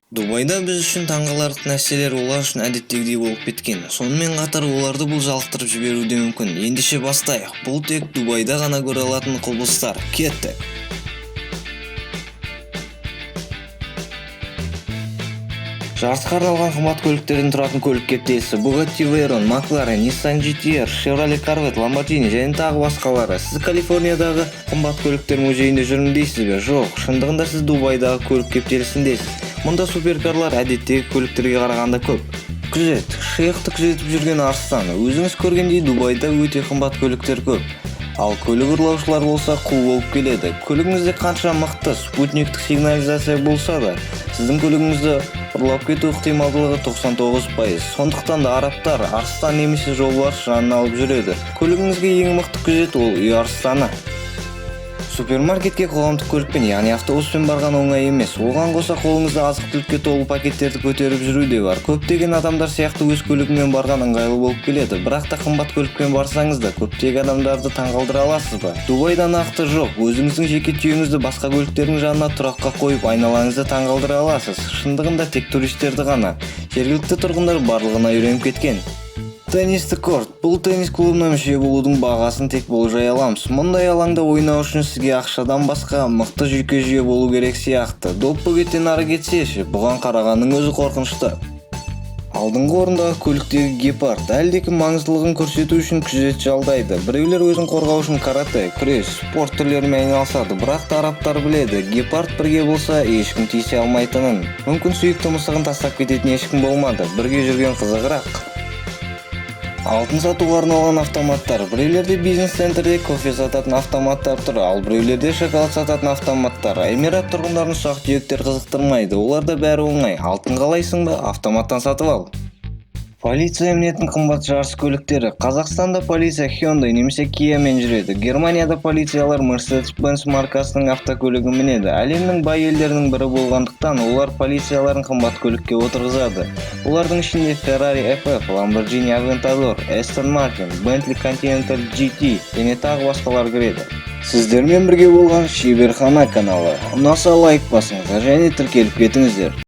Дубайда біз үшін таңғаларлық нәрселер олар үшін әдеттегідей болып кеткен. Сонымен қатар оларды бұл жалықтырып жіберуі де мүмкін. Ендеше бастайық. Бұл тек Дубайда ғана көре алатын құбылыстар. Кеттік. Жарысқа арналған қымбат көліктерден тұратын көлік кептелісі Bugatti Veyron, McLaren, Nissan GT-R, Chevrolet Corvette, Lamborghini және тағы басқалары. Сіз Калифорниядағы қымбат көліктер музейінде жүрмін дейсіз бе? Жоқ, шындығында сіз Дубайдағы көлік кептелісіндесіз. Мұнда суперкарлар әдеттегі көліктерге қарағанда көп. Күзет, шиықты күзетіп жүрген арыстан. Өзіңіз көргендей Дубайда өте қымбат көліктер көп. Ал көлік ұрлаушылар болса қу болып келеді. Көлігіңізде қанша мықты спутниктік сигнализация болса да, сіздің көлігіңізді ұрлап кету ықтималдылығы 99%. Сондықтан да арабтар арыстан немесе жолбарыс жанын алып жүреді. Көлігіңізге ең мықты күзет ол үй арыстаны. Супермаркетке қоғамдық көлікпен, яғни автобуспен барған оңай емес. Оған қоса қолыңызда азық-түлікке толы пакеттерді көтеріп жүру де бар. Көптеген адамдар сияқты өз көлігімен барған ыңғайлы болып келеді. Бірақ та қымбат көлікпен барсаңыз да көптеген адамдарды таңғалдыра аласыз ба? Дубайда нақты жоқ. Өзіңіздің жеке түйеңізді басқа көліктердің жанына тұраққа қойып айналаңызды таңғалдыра аласыз. Шындығында тек туристерді ғана. Жергілікті тұрғындар барлығына үйреніп кеткен. Теннистік корт. Бұл теннис клубына мүше болудың бағасын тек болжай аламыз. Мұндай алаңда ойнау үшін сізге ақшадан басқа мықты жүйке жүйе болу керек сияқты. Доп бөгеттен ары кетсеші, бұған қарағанның өзі қорқынышты. Алдыңғы орындағы көліктегі гепард әлдекі маңыздылығын көрсету үшін күзет жалдайды. Біреулер өзін қорғау үшін карате, күрес, спорт түрлерімен айналысады, бірақ та арабтар біледі, гепард бірге болса ешкім тиісе алмайтынын. Мүмкін сүйікті мысығын тастап кететін ешкім болмады. Бірге жүрген қызығырақ. Алтын сатуға арналған автоматтар. Біреулерде бизнес-центрде кофе сататын автоматтар тұр, ал біреулерде шоколад сататын автоматтар. Эмират тұрғындарын ұсақ-түйектер қызықтырмайды. Оларда бәрі оңай. Алтын қалайсың ба? Автоматтан сатып ал. Полиция мінетін қымбат жарыс көліктері. Қазақстанда полиция Hyundai немесе Kia-мен жүреді. Германияда полициялар Mercedes-Benz маркасының автокөлігі мінеді. Әлемнің бай елдерінің бірі болғандықтан олар полицияларын қымбат көлікке отырғызады. Олардың ішінде Ferrari FF, Lamborghini Aventador, Aston Martin, Bentley Continental GT және тағы басқалар кіреді. Сіздермен бірге болған Шеберхана каналы. Ұнаса лайк басыңыздар және тіркеліп кетіңіздер.